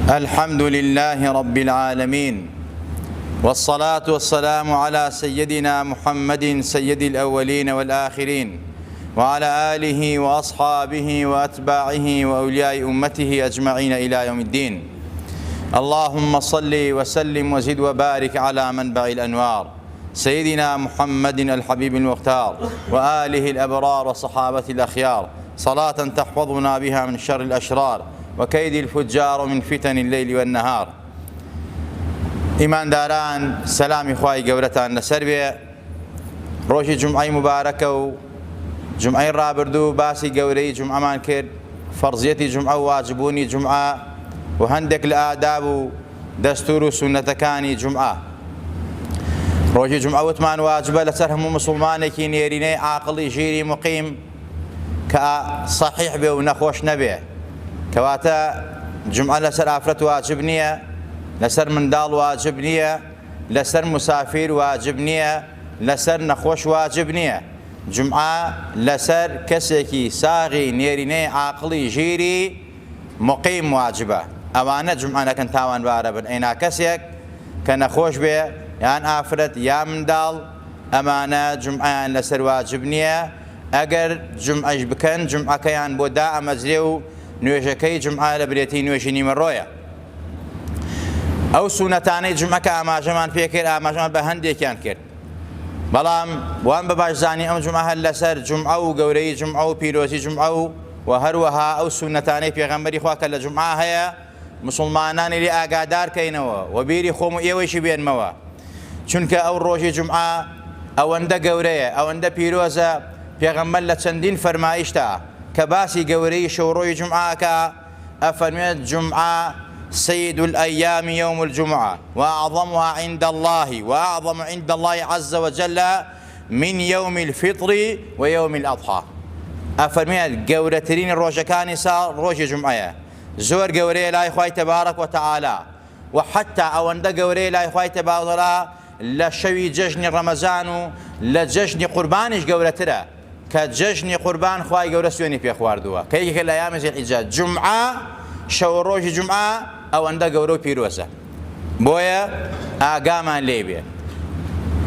الحمد لله رب العالمين، والصلاة والسلام على سيدنا محمد سيد الأولين والآخرين، وعلى آله وأصحابه وأتباعه وأولياء أمته أجمعين إلى يوم الدين. اللهم صل وسلم وزد وبارك على منبع الأنوار سيدنا محمد الحبيب المختار وآله الأبرار وصحابة الأخيار، صلاة تحفظنا بها من شر الأشرار وكيد الفجار ومن فتن الليل والنهار. ئیمانداران، سەلامی خوای گەورەتان لەسەر بێ. ڕۆژی جومعەی مبارەکە و جومعەی ڕابردوو باسی گەورەی جومعەمان کرد، فەرزیەتی جومعە و واجبوونی جومعە و هەندێک لە ئاداب و دەستور و سونەتەکانی جومعە. ڕۆژی جومعە وتمان واجبە لەسەر هەموو مسڵمانێکی نێرینەی عاقڵی ژیری مقیم کە صەحیح بێ و نەخۆش نەبێ. کەواتە جومعە لەسەر ئافرەت واجب نییە، لەسەر منداڵ واجب نییە، لەسەر مسافیر واجب نییە، لەسەر نەخۆش واجب نییە. جومعە لەسەر کەسێکی ساغی نێرینەی عاقڵی ژیری مقیم واجبە. ئەوانە جومعە نەکەن تاوانبارە بن. ئەینا کەسێک کە نەخۆش بێ یان ئافرەت یا منداڵ، ئەمانە جومعەیان لەسەر واجب نییە. ئەگەر جومعەش بکەن جومعەکەیان بۆ دائەمەزرێ و نوێژەکەی جومعە لە برێتی نوێژی نیمەڕۆیە. ئەو سونەتانەی جومعەکە ئاماژەمان پێکرد، ئاماژەمان بە هەندێکیان کرد، بەڵام وان بە باشزانی ئەم جومعە هەر لەسەر جومعە و گەورەی جومعە و پیرۆزی جومعە و هەروەها ئەو سونەتانەی پێغەمبەری خوا کە لە جومعە هەیە مسڵمانانی لێ ئاگادارکەینەوە و بیری خۆم و ئێوەیشی بێنمەوە، چونکە ئەو ڕۆژی جومعە ئەوەندە گەورەیە، ئەوەندە پیرۆزە. پێغەمبەر لە چەندین فەرمایشتا کە باسی گەورەی شەوڕۆی جومعەکە ئەفەرمێت جومعە سيد الأيام يوم الجمعة وأعظمها عند الله وأعظم عند الله عز وجل من يوم الفطر ويوم الأضحى. أفرميت قورترين الروجكاني صار روج جمعة زور قوري لا إخوة تبارك وتعالى، وحتى أوند قوري لا إخوة تبارك لشوي جشن رمضان لجشن قربانش قورترا كجشن قربان خواي قورسيوني في أخوار دوا كيك الأيام زي الحجاج جمعة شەو ڕۆژی جومعە ئەوەندە گەورە و پیرۆزە. بۆیە ئاگامان لێ بێ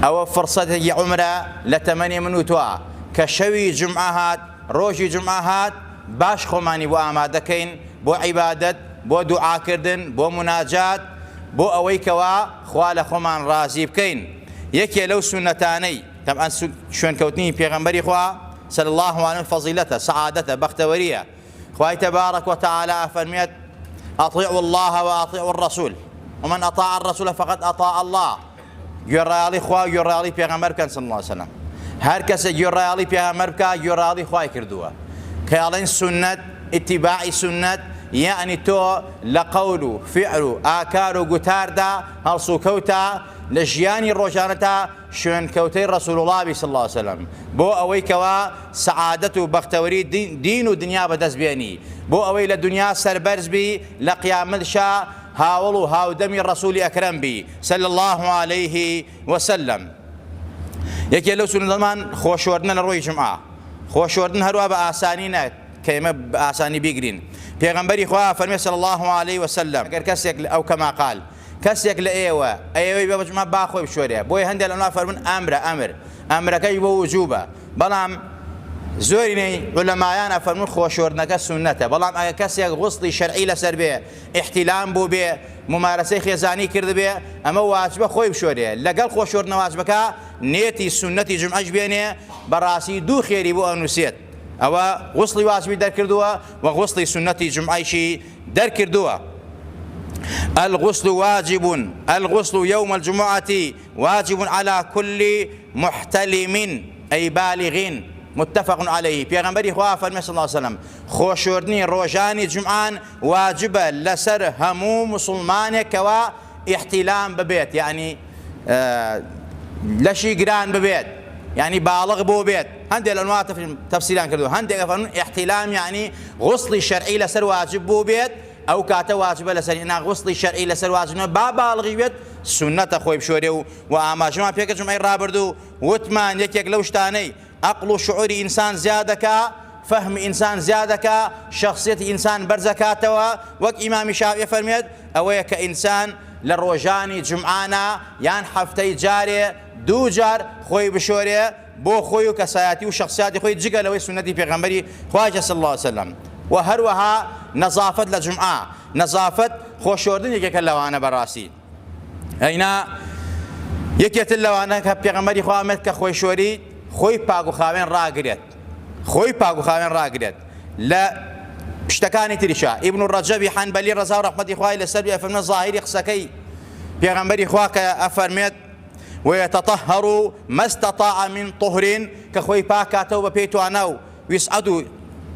ئەوە فڕسەتێکی عومرە لە تەمەنی من و توە کە شەوی جومعە هات، ڕۆژی جومعە هات، باش خۆمانی بۆ ئامادەکەین بۆ عیبادەت، بۆ دوعاکردن، بۆ مناجات، بۆ ئەوەی کەوا خوا لە خۆمان ڕازی بکەین. یەکێ لەو سونەتانەی تەبعەن شوێنکەوتنی پێغەمبەری خوا صلی الله علیه فەزیلەتە، سەعادەتە، بەختەوەریە. خواهي تبارك وتعالى فرميت أطيعوا الله وأطيعوا الرسول ومن أطاع الرسول فقد أطاع الله. يرالي خوا يرالي پیغمبر كان صلى الله عليه وسلم. هر کس يرالي پیغمبر کا يرالي خواهي كردوا كالين سنة اتباع سنة، يعني تو لقول فعل آكار وقتار دا هلسو كوتا لجياني روجانتا شون كوتي رسول الله صلى الله عليه وسلم. بو اوي كوا سعادته بختوري دين ودنيا بدس بيني، بو اوي لدنيا سربرز بي لقيام شا هاولو هاو دمي الرسول اكرم بي صلى الله عليه وسلم. يكي لو سنة زمان خوشوردنا لروي جمعة، خوشوردنا هروا بآسانينا كيما بآساني بيقرين. پیغمبري خواه فرمي صلى الله عليه وسلم اگر كسيك او كما قال كسيك لأيوة أيوة بجمع باخوي بشوريا بوي هندي الأنواع فرمون أمر كي بو وجوبة. بلام زوريني علماء فرمون خوشورنك السنة، بلام اگر كسيك غسطي شرعي لسر بيه، احتلام بو بيه، ممارسة خيزاني كرد بيه، اما واجبه خوي بشوريا لقل خوشورنا واجبك نيتي سنة جمعة بيني براسي دو خيري بو أنوسيت أو غسلي واجبي در كردوا وغسلي سنة جمعيشي در كردوا. الغسل واجب، الغسل يوم الجمعة واجب على كل محتلم أي بالغ متفق عليه. پیغمبری خواه فرمی صلی الله علیه وسلم خوشوردنی روزانی جمعان واجبه لسر همو مسلمان کوا احتلام ببيت، يعني لشي قران ببيت، يعني بالغ بو بيت. هندي الانواع تفصيلان كردو، هندي احتلام يعني غسل شرعي لسر واجب بو بيت او كاتا واجبه لسر انا غسل شرعي لسر واجب با بالغ بيت سنه خوي بشوري واماجما بيك جمعي رابردو وثمان يكيك لوشتاني عقل شعوري انسان زيادك فهم ئینسان زیادەکە، شخصیەتی ئینسان بەرزەکاتەوە. وەک ئیمامی شافعی فەرمێت ئەوەیە کە ئینسان لە ڕۆژانی جمعانە یان هەفتەی جارێ دوو جار خۆی بشۆرێ بۆ خۆی و کەسایەتی و شخصیاتی خۆی جگە لەوەی سونەتی پێغەمبەری خواجە صلی الله علیه وسلم. و هەروەها نەزافەت لە جمعە، نەزافەت خۆشۆردن یەکێکە لەوانە بەڕاستی. ئەینا یەکێتر لەوانە کە پێغەمبەری خوا ئەمێت کە خۆی شۆری خۆی پاک و خاوێن ڕاگرێت، خۆی پاک و خاوێن ڕاگرێت. لە شتەکانی تریشە ئیبن ڕەجەبی حەنبەلی ڕەزا و ڕەحمەتی خوای لەسەر بێ ئەفەرمێت زاهیری قسەکەی پێغەمبەری خوا کە ئەفەرمێت ويتطهر ما استطاع من طهر كخوي باكاتو ببيتوانا ويسعدوا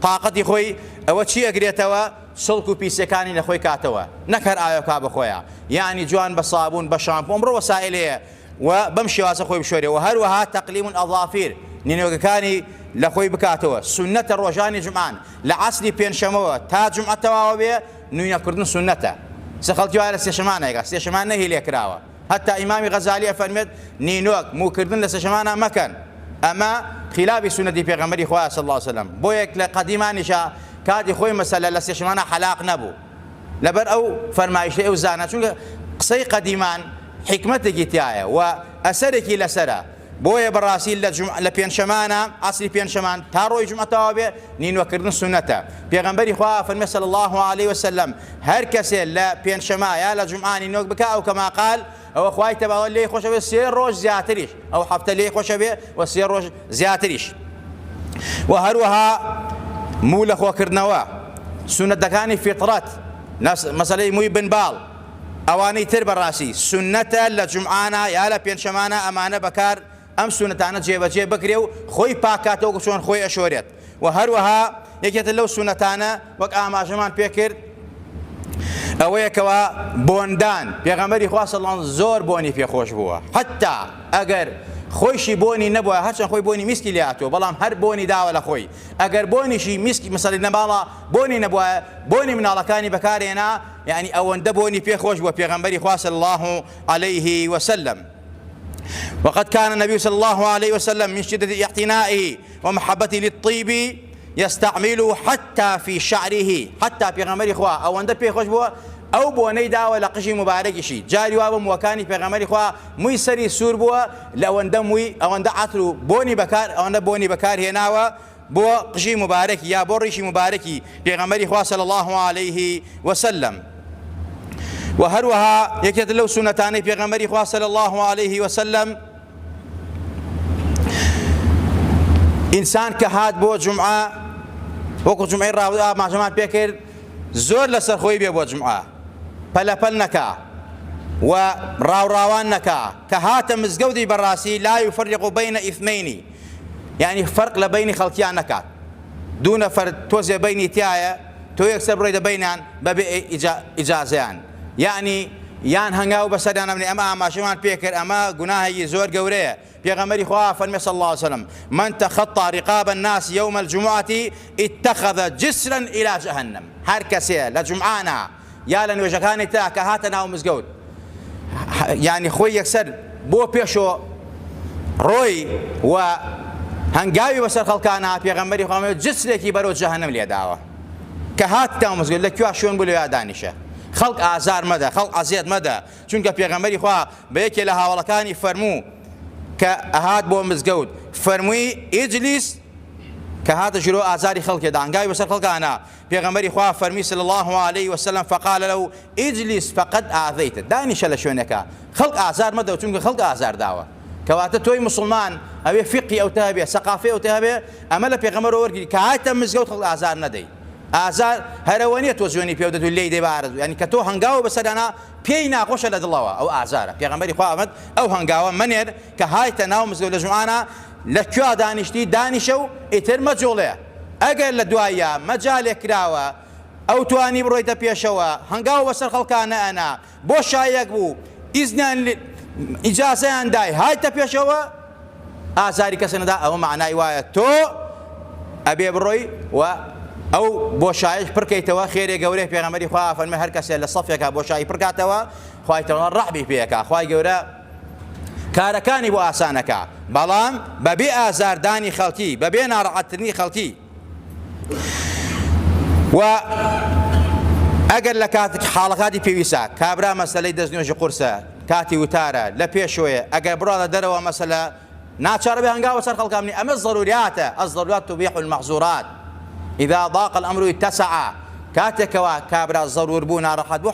طاقتي خوي او شي اغريتوا سلكو بيسكاني لخوي كاتوا نكر ايو كاب خويا يعني جوان بصابون بشامبو امر وسائله وبمشي واسه خوي بشوري وهروها تقليم الاظافير نينو كاني لخوي بكاتوا سنه الرجاني جمعان لعصري بين شموه تا جمعه تواوبه نينا كردن سنته سخلتي على سيشمان ايغا سيشمان هي ليكراوا حتى إمام غزالي فرمت نينوك مو كردن لسشمانا مكان أما خلاف سنة پیغمبر خواه صلى الله عليه وسلم بويك لقديمانشا كادي خوي مسألة لسشمانا حلاق نبو لبر أو فرمايش أو زانا چونك قصي قديمان حكمتك تيايا وأسرك لسرا بويا براسي لبينشمانا أصلي بينشمان تاروي جمعة توابع نينو كردن سنة پیغمبر خواه فرمت صلى الله عليه وسلم هر كسي لبينشما يا لجمعاني نوك بكا أو كما قال او خوای تبع لي خوش به سير روج زیاتریش او هفته لي خوش به و سير روج زیاتریش و هروها مول خو كرنوا سنه دكاني فطرت ناس مثلا مو بن بال اواني تر براسي سنه لجمعانا يا لا بين شمانا امانه بكار ام سنه انا جيب بكريو خوي باكاتو شلون خوي اشوريت و هروها يجت لو سنه انا وك اما جمان بكر ئەوەیە کەوا بۆندان پێغەمبەری خوا صلی الله علیه و زۆر بۆنی پێخۆش بووە حتا ئەگەر خۆیشی بۆنی نەبووە هەرچەند خۆی بۆنی میسکی لێهاتووە بەڵام هەر بۆنی داوە لە خۆی ئەگەر بۆنیشی میسکی مەسەڵی نەباڵە بۆنی نەبووە بۆنی مناڵەکانی بەکارهێنا یعنی ئەوەندە بۆنی پێخۆش بووە پێغەمبەری خوا صلی الله عليه وسلم. وقد كان النبي صلى الله عليه وسلم من شدة اعتنائه ومحبته للطيب يستعمله حتى في شعره حتى پیغمبر خوا او اند پی خوش بو او بونی دا ولا قشی مبارک شي جاری و موکانی پیغمبر خوا موي سری سور بو لو اند موي او اند عطر بونی بکار او اند بونی بکار هنا و بو قشی مبارک یا بورشی مبارکی پیغمبر خوا صلی الله عليه وسلم. وهروها يكتب له سنتان پیغمبر خوا صلی الله عليه وسلم انسان كهاد بو جمعه وەکو جمعەی ڕاودا ماژەمان پێکرد زۆر لەسەر خۆی بێ بۆ جمعە پەلەپەل نەکا و ڕاوڕاوان نەکا کە هاتە مزگەوتی بەڕاستی لا يفرق بين اثنين يعني فەرق لە بینی خەڵکیان نەکات دوو نەفەر تۆزێ بینی تایە تۆ یەکسەر بڕۆیتە بینیان بەبێ ئیجازەیان يعني یان هەنگاو بەسەریان ئەمنێ ئەمە ئاماژەمان پێکرد ئەمە گوناهێکی زۆر گەورەیە. پیغمبر خوا فرمى صلى الله عليه وسلم من تخطى رقاب الناس يوم الجمعة اتخذ جسرا إلى جهنم هر كسي لجمعانا يا لنوجكاني تاك هاتنا ومزقود يعني خوي يكسر بو بيشو روي و هنقاوي بسر خلقانا پیغمبر خوا جسركي برو جهنم لي دعوة كهاتنا ومزقود لكيو شون بلو يا دانشة خلق آزار مدى خلق عزيز مدى چونك پیغمبر خوا بيكي لها ولكاني فرمو كهات بو مزقود فرموي اجلس كهات جرو ازاري خلق دانغاي بسر خلق انا پیغمبر خوا فرمي صلى الله عليه وسلم فقال له اجلس فقد اذيت داني شل شونك خلق ازار مدو چونك خلق ازار داوا كواته توي مسلمان او فقهي او تابع ثقافي او تابع امل پیغمبر ورغي كهات مزقود خلق ازار ندي ازار هروانيه توزوني بيودت اللي دي بارد يعني كتو هنغاو بس انا بينا قوش لدلوا او ازار پیغمبر خوا امد او هنغاو منير كهايت ناو مزقود لجمعانا لكوا دانشتي دانشو اتر مجوله اجل لدوايا مجال كراوا او تواني برويتا بيشوا هنغاو بس خلقانا انا بوشايك بو اذن اجازه عندي هاي تبيشوا ازاري كسندا او معناه روايه تو ابي بروي و او بوشايش بركيتوا خير غوري پیغمبر خوا فرمى هر کس لصفيك بوشاي بركاتوا خوايتوا رحبي فيك خواي غورا كاركاني بو اسانك بلام ببي ازار داني خلقي ببي نارعتني خلقي و ئەگەر لە کاتێک حاڵەکاتی پێویستە کابرا مەسەلەی دەستنوێژی قورسە کاتی وتارە لە پێشوەیە ئەگەر بڕاتە دەرەوە مەسەلە ناچارە بێ هەنگاوە سەر خەڵکانی ئەمە ضرورياتە الضرورات تبيح المحظورات إذا ضاق الأمر اتسع کاتێکەوە کابرا ضرور بوو ناڕەحەت بوو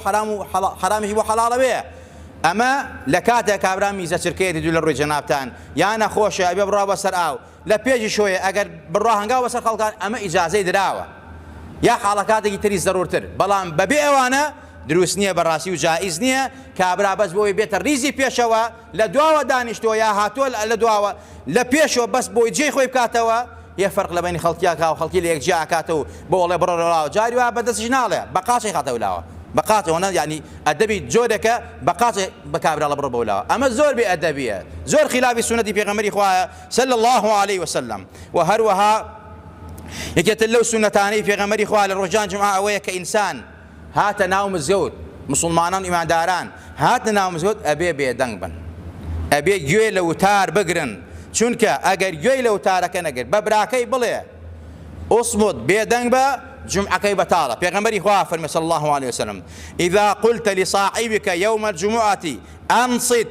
حرامیشی بۆ حەڵاڵە بێ ئەمە لە کاتێک کابرا میزە چرکەیەتی دوو لە ڕووی جەنابتان یان نەخۆشە ئەبێ بڕا بەسەر ئاو لە پێشی شوێ ئەگەر بڕا هەنگاو بەسەر خەڵکان ئەمە ئیجازەی دراوە یا حاڵەکاتێکی تری ضرورتر بەڵام بەبێ ئەوانە دروست نییە بەڕاستی و جائز نییە کابرا بەس بۆی بێتە ریزی پێشەوە لە دواوە دانیشتۆ یا هاتووە لە دواوە لە پێشەوە بەس بۆی جێی خۆی بکاتەوە یە فەرق لە بینی خەڵکیاکە و خەڵکی لە یەکجیا ئاکاتەوە بۆ وڵێ بڕۆڵاوە جاری وایە بەدەستیش ناڵێ بەقاچی خاتەولاوە بەقاتەوە یعنی ئەدەبی جۆرێکە بەقاچێ بە کابرا لە بڕۆ بەولاوە ئەمە زۆر بێ ئەدەبیە زۆر خلافی سونەتی پێغەمبەری خوایە صلی الله عليه وسلم و هەروەها یەکێتر لەو سونەتانەی پێغەمبەری خوا لە ڕۆژان جمعە ئەوەیە کە ئینسان هاتە ناو مزگەوت مسلمانان ئیمانداران هاتە ناو مزگەوت ئەبێ بێدەنگ بن ئەبێ گوێ لە وتار بگرن چونکە ئەگەر گوێی لە وتارەکە نەگرت بە براکەی بڵێ ئوسمت بێدەنگ بە جمعەکەی بەتاڵە پێغەمبەری خوا فەرمێ صلی الله عليه وسلم إذا قلت لصاحبك يوم الجمعة أنصت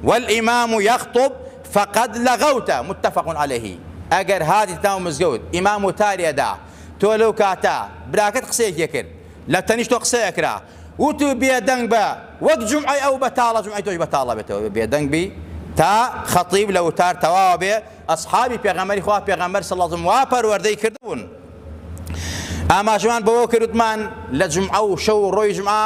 والإمام يخطب فقد لغوت متفق عليه ئەگەر هاتی ناو مزگەوت ئیمام وتاری ئەدا تۆ لەو کاتە براکەت قسەیەکی کرد لە تەنیشت تۆ قسەیەکرا وتو بێدەنگ بە وەک جمعەی ئەو بەتاڵە جمعەی تۆش بەتاڵە بێتەوە بێدەنگ بی تا خەتیب لە وتار تەواوە بێ ئەسحابی پێغەمبەری خوا پێغەمبەر صلی الله علیه و سلم وا پەروەردەی کردبوون ئاماژەمان بەوە کردمان لە جمعە و شەو و ڕۆی جمعە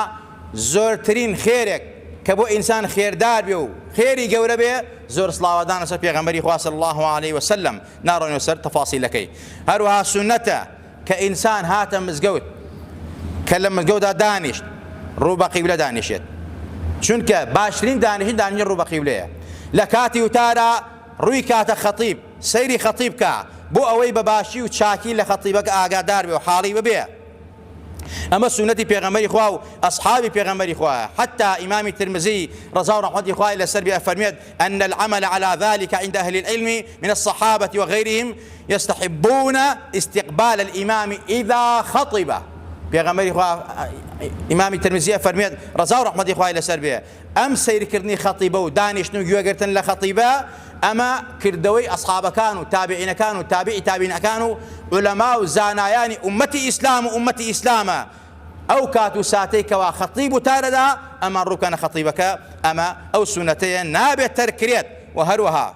زۆرترین خێرێک کە بۆ ئینسان خێردار بێ و خێری گەورە بێ زۆر سڵاوەدانە سەر پێغەمبەری خوا صلی الله عليه وسلم ناڕۆینەوە سەر تەفاسیلەکەی هەروەها سونەتە کە ئینسان هاتە مزگەوت کە لە مزگەوتدا دانیشت ڕوو بە قیبلە دانیشێت چونکە باشترین دانیشتن دانیشتن ڕوو بە قیبلەیە لە کاتی وتارە ڕووی کاتە خەتیب سەیری خەتیب کە بۆ ئەوەی بەباشی و چاکی لە خەتیبەکە ئاگادار بێ و حاڵی ببێ ئەمە سونەتی پێغەمبەری خوا و ئەصحابی پێغەمبەری خوا حتى إمام الترمذي رضا ورحمة الله لسر بأفرميت أن العمل على ذلك عند أهل العلم من الصحابة وغيرهم يستحبون استقبال الإمام إذا خطب پێغەمبەری خوا ئیمامی ترمذی فەرمێت ڕەزا و ڕەحمەتی خوای لەسەر بێ ئەم سەیرکردنی خەتیبە و دانیشتن و گوێگرتن لە خەتیبە ئەمە کردەوەی ئەصحابەکان و تابعینەکان و تابعی تابعینەکان و عولەما و زانایانی ئومەتی ئیسلام و ئومەتی ئیسلامە ئەو کات و ساتەی کەوا خەتیب و تارەدا ئەمان ڕووکەنە خەتیبەکە ئەمە ئەو سونەتەیە نابێت تەرکرێت و هەروەها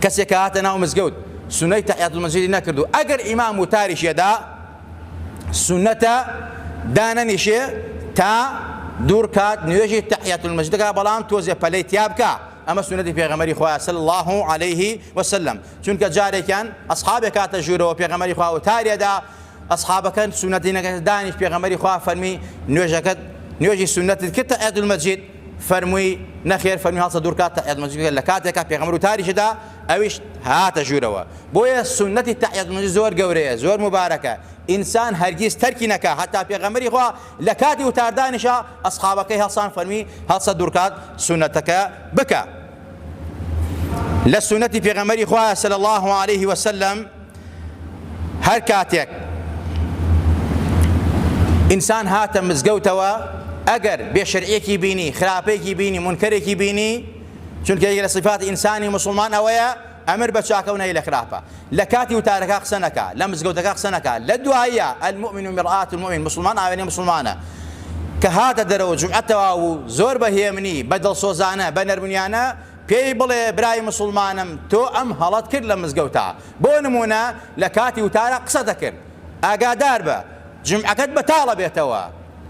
کەسێک کە هاتە ناو مزگەوت سونەی تەحیەت المەسجید نەکرد و ئەگەر ئیمام و تاریشێدا سنەتە دانەنیشێ تا دوور کات نوێژی تەحیەت المەسجدەکە بەڵام تۆزێ پەلەی تیا بکە ئەمە سنەتی پێغەمبەری خوا صلی الله عليه وسلم چونکە جارێکیان ئەصحابێک کاتە ژوورەوە پێغەمبەری خوا و تاریەدا ئەصحابەکان سنەتی نەکرد دانیشت پێغەمبەری خوا فەرمی نوێژەکەت نوێژی سنەتت کرد تەحیەت المەسجد فەرمووی نەخێر فەرمی هەڵسە دوور کات تەحیەت المەسجد لە کاتێکا پێغەمبەر و تاریشدا ئەویش هاتە ژوورەوە بۆیە سنەتی تەحیەت المەسجد زۆر گەورەیە زۆر مبارەکە ئینسان هەرگیز تەرکی نەکا هەتا پێغەمبەری خوا لە کاتی وتاردانیشە ئەصحابەکەی هەڵسان فەرمی هەڵسە دوور کات سنەتەکە بکە لە سنەتی پێغەمبەری خوا صلی الله عليه وسلم هەر کاتێک ئینسان هاتە مزگەوتەوە ئەگەر بێشەرعیەکی بینی خراپەیەکی بینی منکەرێکی بینی چونکە یەکێک لە صفاتی ئینسانی مسلمان ئەوەیە ئەمر بە چاکەونەی لە خراپە لە کاتی وتارەکە قسە نەکا لە مزگەوتەکە قسە نەکا لە دوایە المؤمن مرآة المؤمن مسلمان ئاوێنەی مسلمانە کە هاتە دەرەوە جومعەتەوە و زۆر بەهێمنی بە دڵسۆزانە بە نەرمونیانە پێی بڵێ برای مسلمانم تۆ ئەم هەڵەت کرد لە مزگەوتە بۆ نمونە لە کاتی وتارە قسە دەکرد ئاگادار بە جمعەکەت بەتاڵە بێتەوە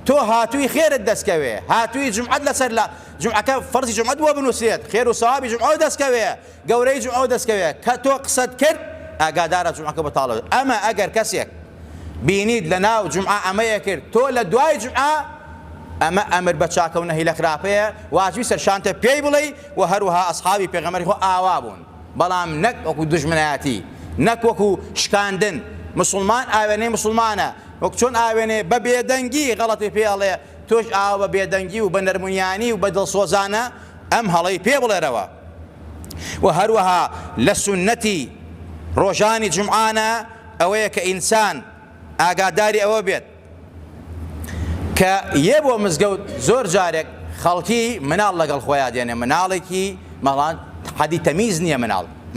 تۆ هاتووی خێرت دەستکەوێ هاتووی جمعەت لەسەر لە جمعەکە فەرزی جمعەت بۆ بنووسێت خێر و سەوابی جمعە دەستکەوێ گەورەی جمعە دەستکەوێ کە تۆ قسەت کرد ئاگادارە جمعەکە بەتاڵە ئەمە ئەگەر کەسێک بینیت لە ناو جمعە ئەمەیە کرد تۆ لە دوای جمعە ئەمە ئەمر بە چاکەونەهی لە خراپەیە واجبی سەرشانتە پێی بڵێ و هەروەها ئەصحابی پێغەمبەری خۆ ئاوا بوون بەڵام نەک وەکو دوژمنایەتی نەک وەکو شکاندن مسلمان ئاوێنەی مسلمانە وەک چۆن ئاوێنێ بە بێدەنگی غەڵەتی پێڵێ تۆش ئاوە بە بێدەنگی و بە نەرمونیانی و بە دڵسۆزانە ئەم هەڵەی پێ بڵێرەوە و هەروەها لە سونەتی ڕۆژانی جمعانە ئەوەیە کە ئینسان ئاگاداری ئەوە بێت کە یە بۆ مزگەوت زۆر جارێک خەڵکی مناڵ لەگەڵ خۆیان دێنێ، مناڵێکی مەڵان حەدی تەمیز نییە،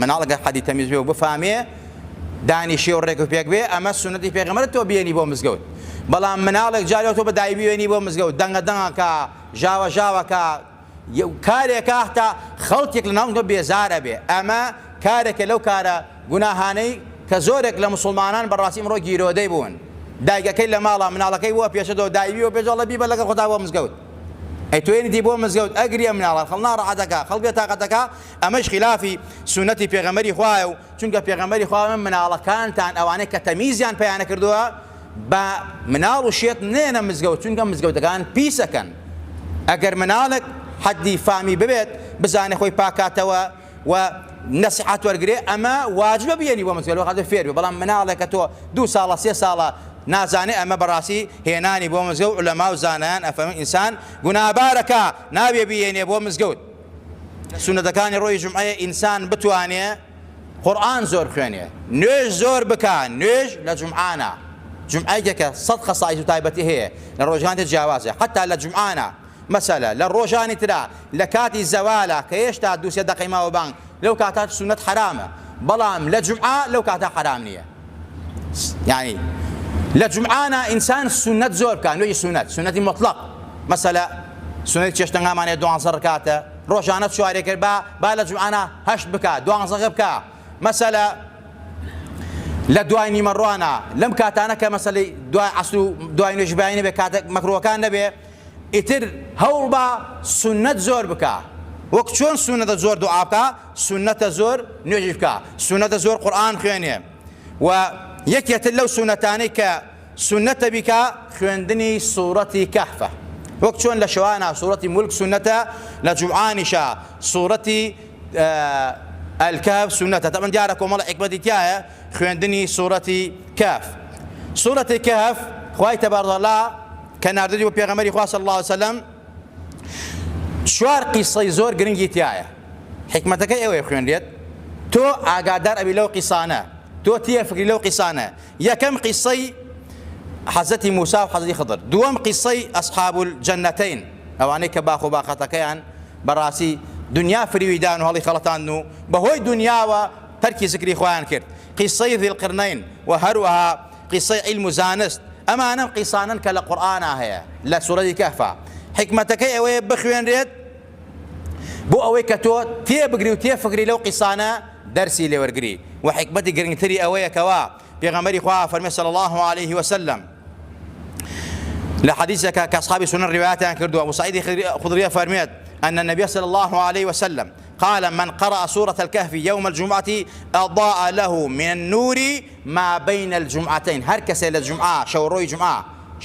مناڵەکە حەدی تەمیز بێ و بفامێ دانیشی و ڕێک و پێک بێ، ئەمە سونەتی پێغەمبەرە تۆ بێنی بۆ مزگەوت. بەڵام مناڵێک جارێک تۆ بەدای بێنی بۆ مزگەوت، دەنگە دەنگەکە، ژاوە ژاوەکە، کارێکە هەتا خەڵکێک لە ناو تۆ بێزارە بێ. ئەمە کارێکە لەو کارە گوناهانەی کە زۆرێک لە مسلمانان بەڕاستی ئەمڕۆ گیرۆدەی بوون. دایکەکەی لە ماڵە مناڵەکەی وە پێشەوە دایوی و پێشەوە بیبە لەگەڵ خۆتا بۆ مزگەوت، ئەی توێنیتی بۆ مزگەوت ئەگریە مناڵە خەڵ ناڕەحەتەکە خەڵ بێ تاقەتەکە. ئەمەش خلافی سونەتی پێغەمبەری خوایە و چونکە پێغەمبەری خوا من مناڵەکانتان ئەوانەی کە تەمیزیان پێیانە کردووە بە مناڵ و شێت نێنە مزگەوت، چونکە مزگەوتەکان پیسەکەن. ئەگەر مناڵێک حەدی فامی ببێت بزانێ خۆی پاکاتەوە و نەسیحەت وەرگێ، ئەمە واجبە بێنی بۆ مزگەوت وەخاتە فێر بێ. بەڵام مناڵێک کە تۆ 2 ساڵە 3 ساڵە نازانێ، ئەمە بەڕاستی هێنانی بۆ مزگەوت عولەما و زانایان ئەفەرمێن ئینسان گوناهبارەکە نابێ بێنێ بۆ مزگەوت. سونەتەکانی ڕۆی جومعەیە ئینسان بتوانێ قورئان زۆر خوێنێ، نوێژ زۆر بکە. نوێژ لە جومعانە، جومعەیەکە 100 خەسایس و تایبەتی هەیە، لە ڕۆژانێ جیاوازە. حتا لە جومعانە مەسەلە لە ڕۆژانی ترا لە کاتی زەوالە کە هێشتا 2-3 دقەی ماوە بانگ لەو کاتە سونەت حرامە، بەڵام لە جومعە لەو کاتە حرام نییە. یعنی لە جومعانە ئینسان سونەت زۆر بکە، نوێژی سونەتی مطلق. مەسەلە سونەتی چێشتەنگامانێ 12 ڕکاتە، ڕۆژانە 4 کرد با لە جومعانە 8 بکە، 12 بکە. مەسەلە لە دوای نیمەڕوانە لەم کاتانە کە مەسەلەی دوای عەسر و دوای نوێژی بەیانی نەبێ، کاتێک مەکروهەکان نەبێ، ئیتر هەوڵ بە سونەت زۆر بکە. وەک چۆن سونەتە زۆر دوعا بکە، سونەتە زۆر نوێژی بکە، سونەتە زۆر قورئان خوێنێ. و یەکێتر لەو سونەتانەی کە سونەتە بیکە خوێندنی سوورەتی کەهفە، وەک چۆن لە شەوانە سوورەتی مولک سونەتە، لە جومعانیشە سوورەتی الكهف سنة. طبعا دیارە کۆمەڵ حکمەتی تایە خوێندنی سوورەتی کەهف. سوورەتی کەهف خوای تەبارەکەوتەعالا کە ناردووی بۆ پێغەمبەری خوا صلی الله علیه وسلم 4 قیسەی زۆر گرنگی تایە. حکمەتەکەی ئەوەیە خوێندرێت تۆ ئاگادار ئەبی لەو قیسانە، تۆ تێفکری لەو قیسانە. یەکەم قیسەی حەزەتی موسا و حەزەتی خضر، دووەم قیسەی ئەصحاب الجەنەتەین، ئەوانەی کە باخ و باخەتەکەیان بەڕاستی دنیا فریویدان و هەڵی خەڵەتاندن و بەهۆی دنیاوە تەرکی زکری خۆیان کرد. قیسەی ذی القرنین و هەروەها قیسەی عیلم و زانست، ئەمانە قیسانن کە لە قورئانە هەیە لە سوورەتی کەهفە. حکمەتەکەی ئەوەیە بخوێنرێت بۆ ئەوەی کە تۆ تێبگری و تێفکری لەو قیسانە دەرسی لێوەرگری. و حکمەتی گرنگتری ئەوەیە کەوا پێغەمبەری خوا فەرمێ صلی الله عليه وسلم لە حەدیثێکە کە ئەصحابی سونەن ڕیوایەتیان کردووە، أبو سعيد الخدري فرمێت أن النبي صلى الله عليه وسلم قال من قرأ سورة الكهف يوم الجمعة أضاء له من النور ما بين الجمعتين. هر کەسێ لە جمعە شەوڕۆی جمعە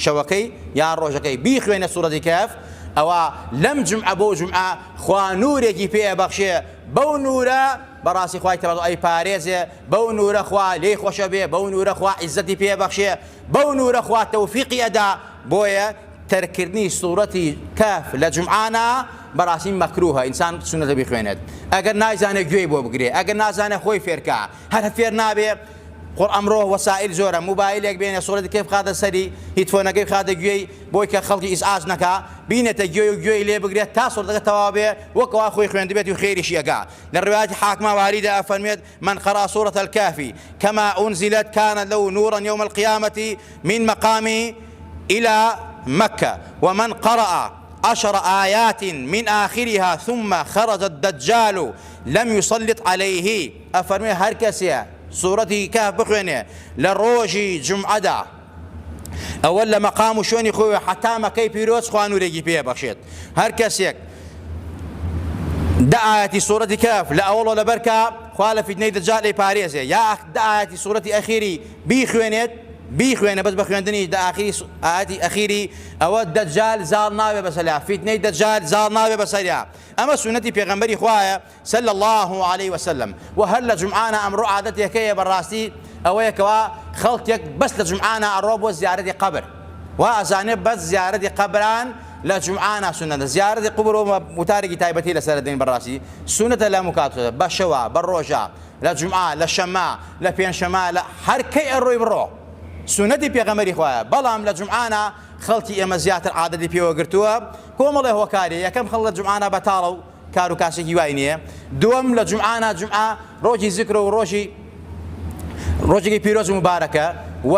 شەوەکەی یان ڕۆژەکەی بیخوێنە سوورەتی کەهف، ئەوە لەم جمعە بۆ جمعە خوا نورێکی پێ بەخشێ، بەو نورە بەڕاستی خوای تەبارەکەوتەعالا ئەی پارێزێ، بەو نورە خوا لێی خۆشە بێ، بەو نورە خوا عیزەتی پێ بەخشێ، بەو نورە خوا تەوفیقی ئەدا. بۆیە تەرکردنی سوورەتی کەهف لە جمعانە بەڕاستی مەکروهە، ئینسان سونەتە بیخوێنێت. ئەگەر نازانێت گوێی بۆ بگرێ، ئەگەر نازانێت خۆی فێرکە، هەر فێر نابێ. ئەمڕۆ وەسائل زۆرە، موبایلێک بێنێ سوورەتی کەهف خاتە سەری، هیتفۆنەکەی خاتە گوێی بۆی کە خەڵکی ئیزعاج نەکا، بینێتە گوێی و گوێی لێ بگرێت تا سوورەتەکە تەواو بێ وەکەوا خۆی خوێندبێت و خێریشی ئەگا. لە ڕوايەتی حاکمە واریدە ئەفەرمێت من قرأ سورة الكهف كما أنزلت كان له نورا يوم القيامة من مقام إلى مكة ومن قرأ 10 آيات من آخرها ثم خرج الدجال لم يسلط عليه. أفرمي هر کەسێ سوورەتی کەهف بخوێنێ لە ڕۆژی جمعەدا، ئەوە لە مەقام و شوێنی خۆی حتا مەکەی پیرۆز خوا نورێکی پێ بەخشێت. هەر کەسێک 10 ئاەتی سوورەتی کەهف لە ئەوڵۆ لەبەرکە خوا لە فیتنەی دەجال لێی پارێزێ، یا 10 ئاەتی سوورەتی ئەخیری بیخوێنێ بەس بە خوێندنی ئاەتی ئەخیری، ئەوە دەجال زاڵ ناوێ بەسەریا، فیتنەی دەجال زاڵ ناوێ بەسەریا. ئەمە سونەتی پێغەمبەری خوایە صلی الله عليه وسلم. و هەر لە جمعانە ئەمڕۆ عادەتێکەیە بەڕاستی ئەوەیە کەوا خەڵکێک بەس لە جمعانە ئەڕۆ بۆ زیارەتی قەبر، و ئەزانێ بەس زیارەتی قەبران لە جمعانە سونەتە. زیارەتی قوبر و وتارێکی تایبەتی لەسەر دێن بەڕاستی سونەتە لە مکاتەوە بە شەوە بە ڕۆژە لە جومعە لە شەممە لە پێنجشەممە لە هەر کەی ئەڕۆی بڕۆ سونەتی پێغەمبەری خوایە. بەڵام لە جومعانە خەڵکی ئێمە زیاتر عادەتی پێوە گرتووە کۆمەڵێ هۆکاری. یەکەم خەڵک لە جومعانە بەتاڵە و کار و کاسێکی وای نییە. دووەم لە جومعانە جومعە ڕۆژی زیکر و ڕۆژێکی پیرۆز و مبارەکە و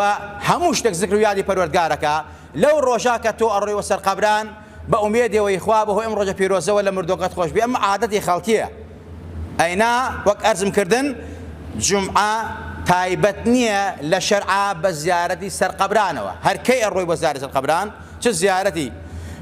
هەموو شتێک زیکر و یادی پەروەردگارەکە. لەو ڕۆژە کە تۆ ئەڕۆیوە سەر قەبران بە ئومێدەوەی خوا بەهۆی ئەم ڕۆژە پیرۆزەوە لە مردۆکەت خۆش بێ. ئەمە عادەتی خەڵکیە. ئەینا وەک ئەرزم کردن جومعە تایبەت نییە لە شەرعا بە زیارەتی سەر قەبرانەوە. هەر کەی ئەڕۆی بۆ زیارەتی سەر قەبران چ زیارەتی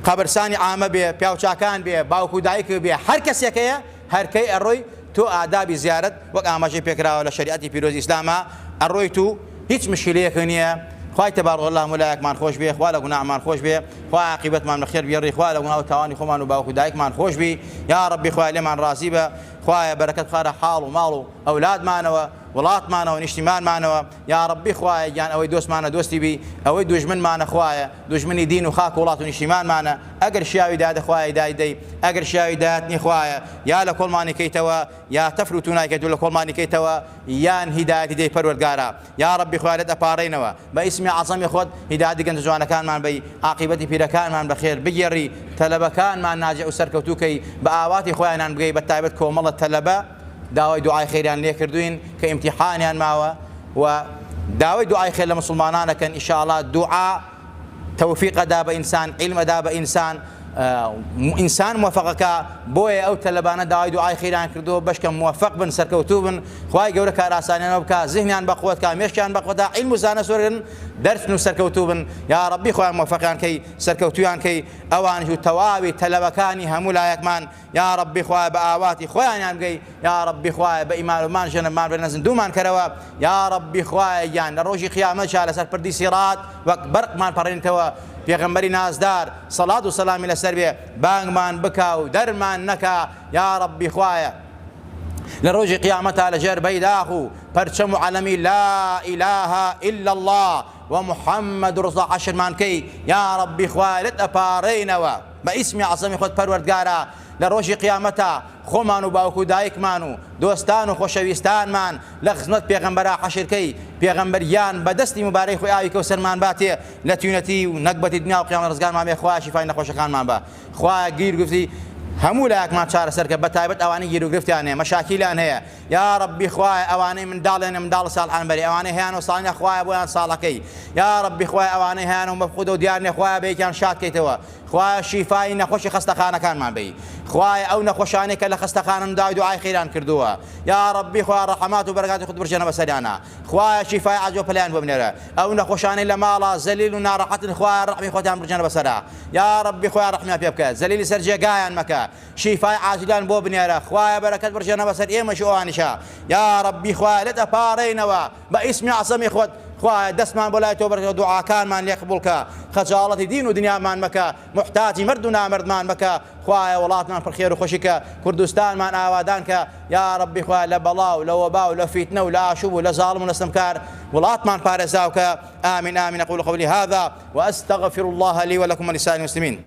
قەبرستانی عامە بێ پیاوچاکان بێ باوکو دایک بێ هەر کەسێکەیە هەر کەی ئەڕۆی تۆ ئادابی زیارەت وەک ئاماژەی پێکراوە لە شریعەتی پیرۆزی ئیسلامە ئەڕۆی تو هیچ مشکلەیەک نییە. خوای تبارك الله ملایەکمان خۆش بێ خوا لە گوناهمان خۆش بێ خوا عاقبەتمان بەخێر بێڕی خوا لە گوناه و تاوانی خۆمان و باوکو دایکمان خۆش بی. یا ربی خوای لێمان ڕازی بە خوایە بەرەکەت خارە حاڵ و ماڵ و ئەولادمانەوە وڵاتمانەوە نیشتیمانمانەوە. یا ربی خوایە گیان ئەوەی دۆستمانە دۆستی بی ئەوەی دوژمنمانە خوایە دوژمنی دین و خاک و وڵات و نیشتیمانمانە. ئەگەر شیاوی دادە خوایە دای ئەگەر شیاوی دایەتنی خوایە یا لە کۆڵمانی کەیتەوە یا تەفر و تونایکەیت و لە کۆڵمانی کەیتەوە یان هیدایەتی دەی پەروەردگارە. یا ربی خوای لێت ئەپارڕینەوە بە ئیسمی عەزەمی خۆت هیدایەتی گەنجە جوانەکانمان بی عاقبەتی پیرەکانمان بەخێر بگێڕی تەلەبەکانمان ناجێ و سەرکەوتووکەی بە ئاواتی خۆیانان بگەی بە تایبەت کۆمەڵە تەلەبە داوای دوعای خێریان لێ کردوین کە ئیمتیحانیان ماوە و داوای دوعای خێر لە مسلمانانەکەن ئینشاءڵڵا دوعا تەوفیقەدا بە ئینسان عیلمەدا بە ئینسان ئینسان موفقەکە. بۆیە ئەو تەلەبانە داوای دوعای خێریان کردو بەشکە موفق بن سەرکەوتوو بن خوای گەورە کار ئاسانیانەوە بکە زیهنیان بەقوت کە مێشکیان بەقوتە عیلم و زانە سۆرن دەرس و سەرکەوتوو بن. یا ربی خوای موفقیان کەی سەرکەوتویان کەی ئەوانش و تەواوی تەلەبەکانی هەموو لایەکمان. یا ربی خوای بە ئاواتی خۆیانیان بگەی. یا ربی خوای بە ئیمانمان ژەنەمان بەرنە زیندوومان کەرەوە. یا ربی خوای گیان لە ڕۆژی قیامەتشا لەسەر پردی سیرات وەک بەرقمان پەڕێنیتەوە پێغەمبەری نازدار سەڵات و سەلامی لەسەر بێ بانگمان بکا و دەرمان نەکا. یا ربی خوایە لە ڕۆژی قیامەتا لەژێر بەیداغ و پەرچەم و عەلەمی لا ئیلاهە ئیلا الله و محەممەد ڕزا عەشرمان کەی. یا ربی خوای لێت ئەپارڕێینەوە بە ئیسمی عەزەمی خۆت پەروەردگارە لە ڕۆژی قیامەتا خۆمان و باوکو دایکمان و دۆستان و خۆشەویستانمان لە خزمەت پێغەمبەرا حەشرکەی پێغەمبەریان بەدەستی مبارەی خۆی ئاوی کەوسەرمان باتێ لە تیونەتی و نەکبەتی دنیا و قیامەت ڕزگارمان بێ. خوایە شیفای نەخۆشەکانمان بە خوایە گیر گفتی هەموو لایەکمان چارەسەر کە بەتایبەت ئەوانەی گیر و گرفتیان هەیە مەشاکیلیان هەیە. یا ربی خوایە ئەوانەی منداڵێنە منداڵ ساڵحان بەری ئەوانەی هەیەن و ساڵینە خوایە بۆیان ساڵەکەی. یا ربی خوایە ئەوانەی هەیەن و مەفقود و دیار نیە خوایە بەیەکیان شادکەیتەوە. خوایە شیفای نەخۆشی خەستەخانەکانمان بی. خوایە ئەو نەخۆشانەی کە لە خەستەخانن داوای دوعای خێران کردووە. یا ربی خوایە ڕەحمات و بەرەکاتی خۆت بڕژێنە بەسەریانە. خوایە شیفای عەجۆ پەلیان بۆ بنێرە ئەو نەخۆشانەی لە ماڵە زەلیل و ناڕەحەتن خوایە ڕەحمی خۆتیان بڕژێنە بەسەرا. یا ربی خوایە ڕەحمیان پێ بکە زەلیلی سەر جێگایان مەکە شیفای عاجلان بۆ بنێرە خوایە بەرەکەت بڕژێنە بەسەر ئێمەش ئەوانیشە. یا ربی خوایە لێت ئەپارڕێینەوە بە ئیسمی عەزەمی خۆت خوایە دەستمان بۆ لای تۆ بەرکەوە دوعاکانمان لێ قبوڵ کە خەجاڵەتی دین و دنیامان مەکە محتاجی مرد و نامردمان مەکە. خوایە وڵاتمان پڕخێر و خۆشی کە کوردستانمان ئاوادان کە. یا ربی خوایە لە بەڵاو لە وەبا و لە فیتنە و لە ئاشوب و لە زاڵم و لەستەمکار وڵاتمان پارێزاو کە. آمین آمین. أقول قولي هذا وأستغفر الله لي ولكم ولسائر المسلمين.